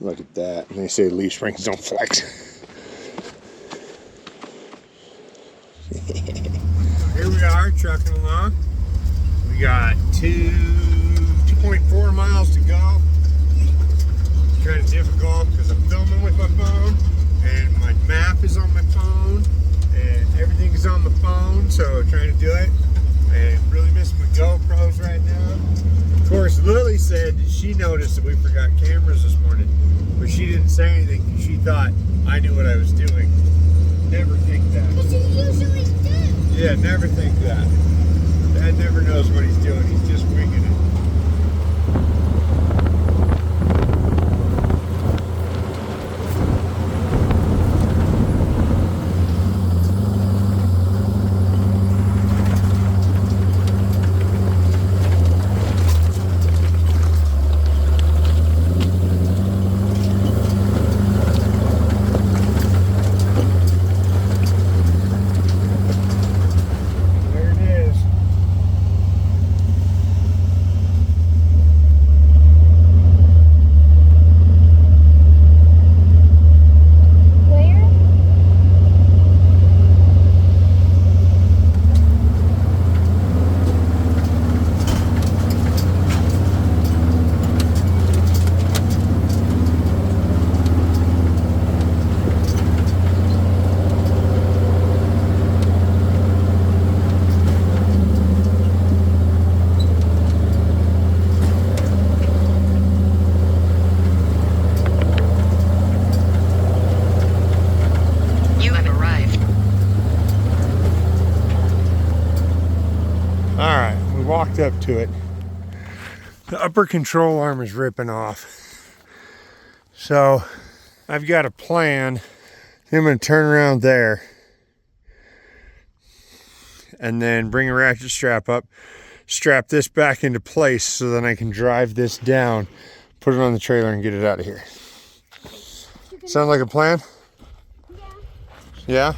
Look at that. They say leaf springs don't flex. Here we are trucking along. We got 2.4 miles to go. It's kind of difficult because I'm filming with my phone and my map is on my phone and everything is on the phone, so trying to do it. And really miss my GoPros right now. Of course, Lily said she noticed that we forgot cameras this morning, but she didn't say anything because she thought I knew what I was doing. Never think that. Because you usually do. Yeah, never think that. Dad never knows what he's doing. He's just winging it. Walked up to it. The upper control arm is ripping off. So I've got a plan. I'm going to turn around there and then bring a ratchet strap up, strap this back into place so then I can drive this down, put it on the trailer and get it out of here. Sound like a plan? Yeah?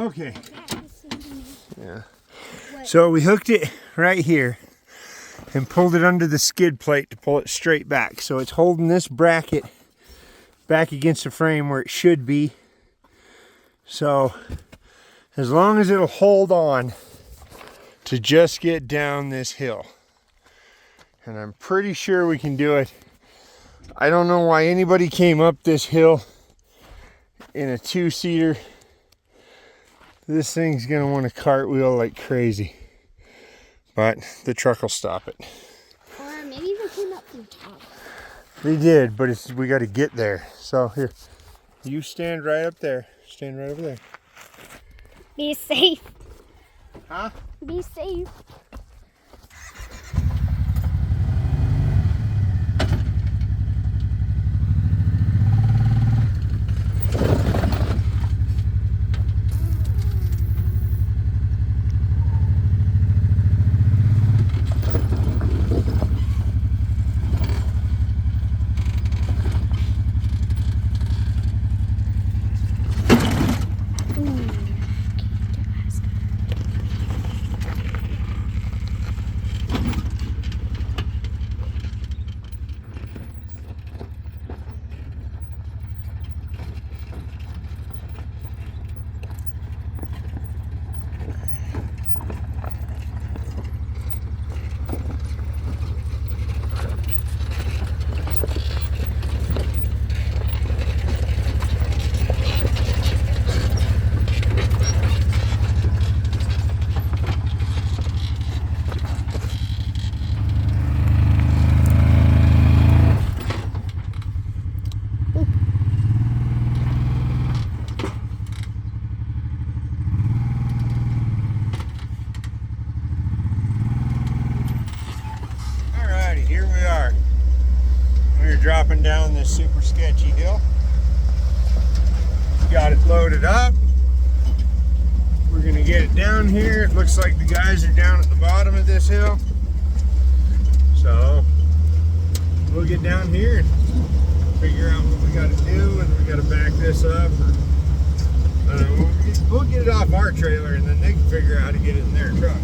Okay. Yeah. So we hooked it right here. and pulled it under the skid plate to pull it straight back. So it's holding this bracket back against the frame where it should be. So as long as it'll hold on to just get down this hill. And I'm pretty sure we can do it. I don't know why anybody came up this hill in a two-seater. This thing's gonna want to cartwheel like crazy. But the truck will stop it. Or maybe they came up from top. They did, but we got to get there. So here, you stand right up there. Stand right over there. Be safe. Huh? Be safe. Dropping down this super sketchy hill. Got it loaded up. We're gonna get it down here. It looks like the guys are down at the bottom of this hill. So we'll get down here and figure out what we gotta do, whether we gotta back this up or I don't know. We'll get it off our trailer and then they can figure out how to get it in their truck.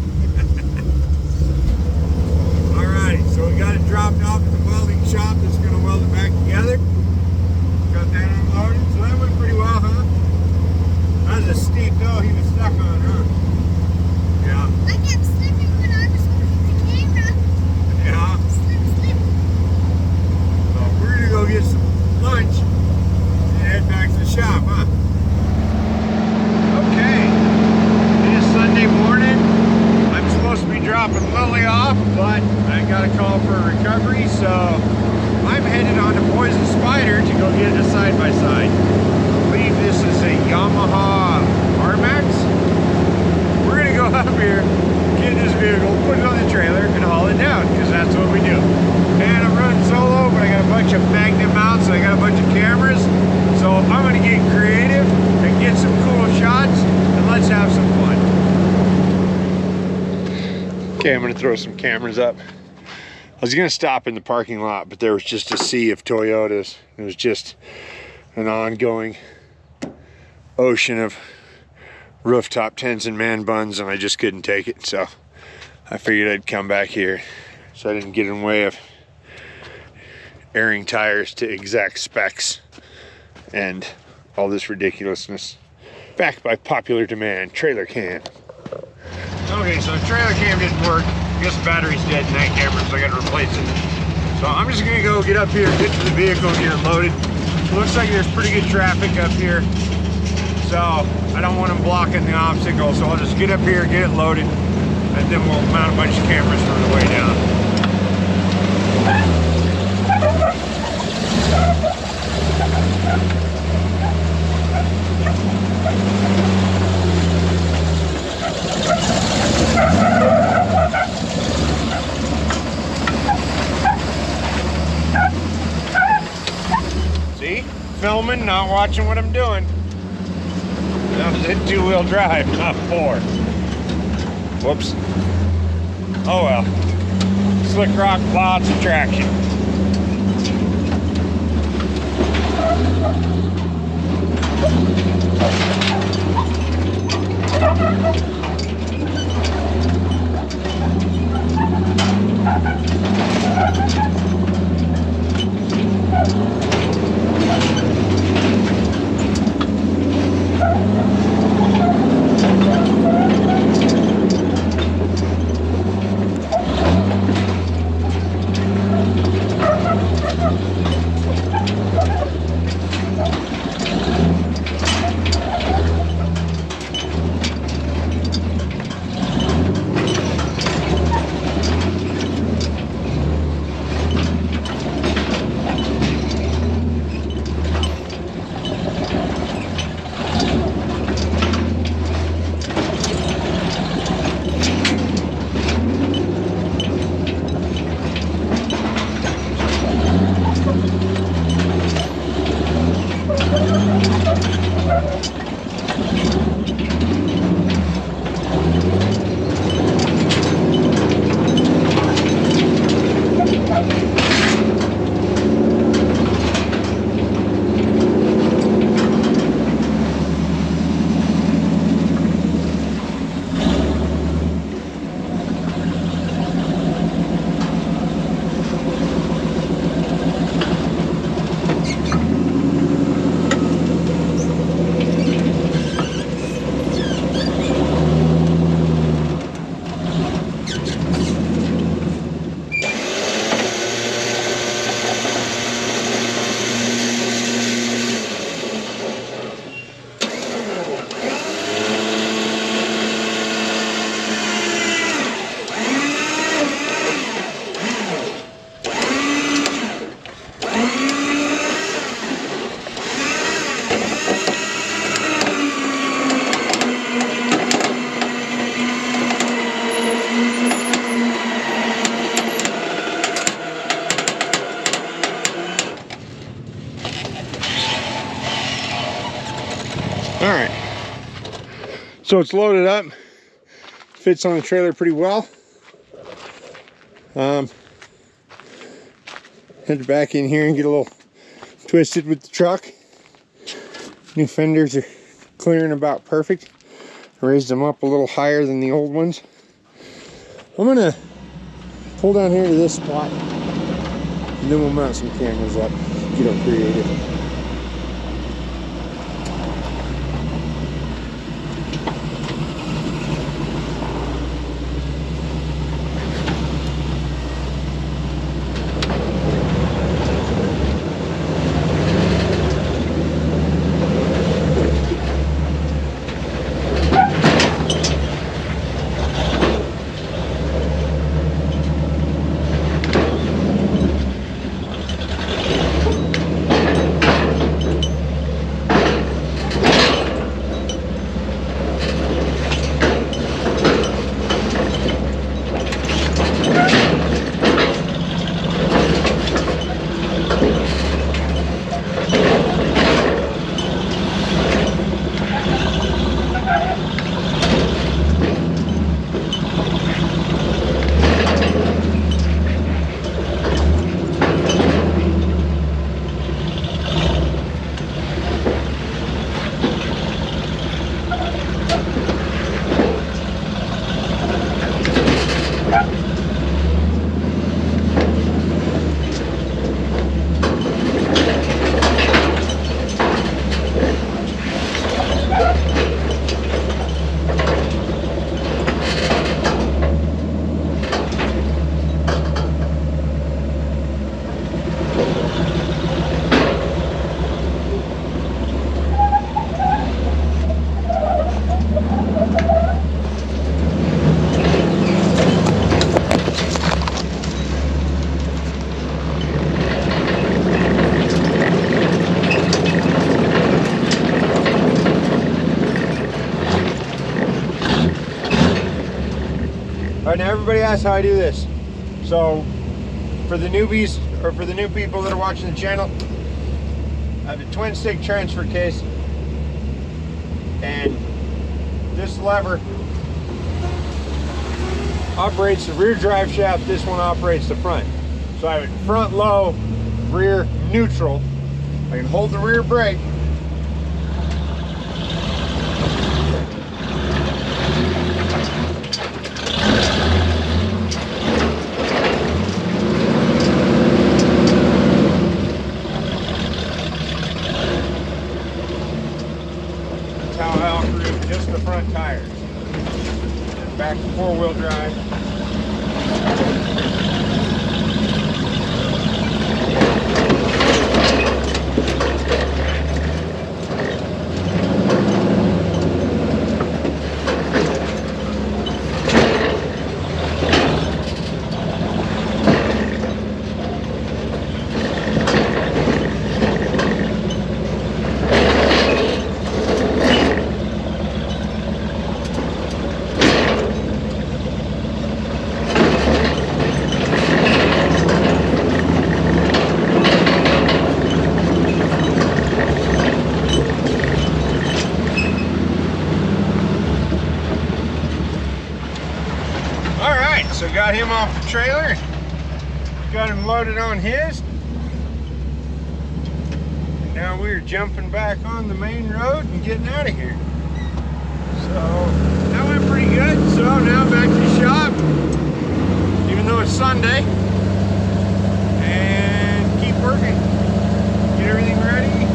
Alright, so we got it dropped off at the welding shop that's going to weld it back together. Got that unloaded, so that went pretty well, huh? That was a steep hill he was stuck on, huh? Yeah. I kept slipping when I was holding the camera. Yeah. Slip. So we're going to go get some lunch and head back to the shop, huh? Okay. It is Sunday morning. I'm supposed to be dropping Lilli off, but I got a call for a recovery, so I'm headed on to Poison Spider to go get a side-by-side. I believe this is a Yamaha R-Max. We're going to go up here, get this vehicle, put it on the trailer, and haul it down, because that's what we do. And I'm running solo, but I got a bunch of magnet mounts, and I got a bunch of cameras, so I'm going to get creative and get some cool shots, and let's have some fun. Okay, I'm gonna throw some cameras up. I was gonna stop in the parking lot, but there was just a sea of Toyotas. It was just an ongoing ocean of rooftop tents and man buns, and I just couldn't take it. So I figured I'd come back here so I didn't get in the way of airing tires to exact specs and all this ridiculousness. Backed by popular demand, trailer cam. Okay, so the trailer cam didn't work. I guess the battery's dead in that camera, so I gotta replace it. So I'm just gonna go get up here, get to the vehicle, and get it loaded. Looks like there's pretty good traffic up here, so I don't want them blocking the obstacle, so I'll just get up here, get it loaded, and then we'll mount a bunch of cameras on the way down. See? Filming, not watching what I'm doing. That was in two-wheel drive, not four. Whoops. Oh well. Slick rock, lots of traction. All right, so it's loaded up, fits on the trailer pretty well. Head back in here and get a little twisted with the truck. New fenders are clearing about perfect. I raised them up a little higher than the old ones. I'm gonna pull down here to this spot and then we'll mount some cameras up, get up creative. Alright, now everybody asks how I do this. So, for the newbies, or for the new people that are watching the channel, I have a twin stick transfer case, and this lever operates the rear drive shaft, this one operates the front. So I have it front low, rear neutral. I can hold the rear brake. back to 4-wheel drive. So got him off the trailer, got him loaded on his, and now we're jumping back on the main road and getting out of here. So that went pretty good. So now back to the shop, even though it's Sunday, and keep working, get everything ready.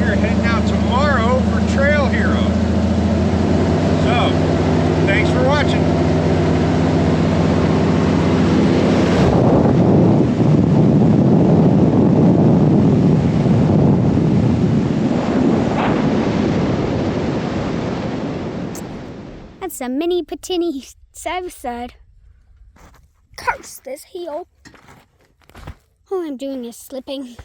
We're heading out tomorrow for Trail Hero. So thanks for watching. That's a mini patini Southside. Curse this heel. All I'm doing is slipping.